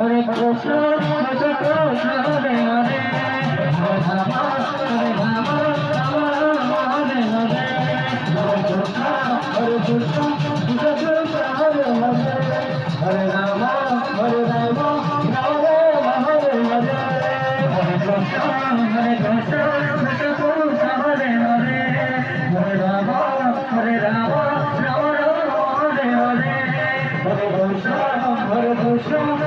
Hare Krishna, Krishna Krishna, Hare Hare, Hare Rama, Hare Rama, Rama Rama, Hare Hare, Hare Krishna, Krishna Krishna, Hare Hare, Hare Rama, Hare Rama, Rama Rama, Hare Hare, Hare Krishna, Krishna Krishna, Hare Hare, Hare Rama, Hare Rama, Rama Rama, Hare Hare, Hare Krishna, Krishna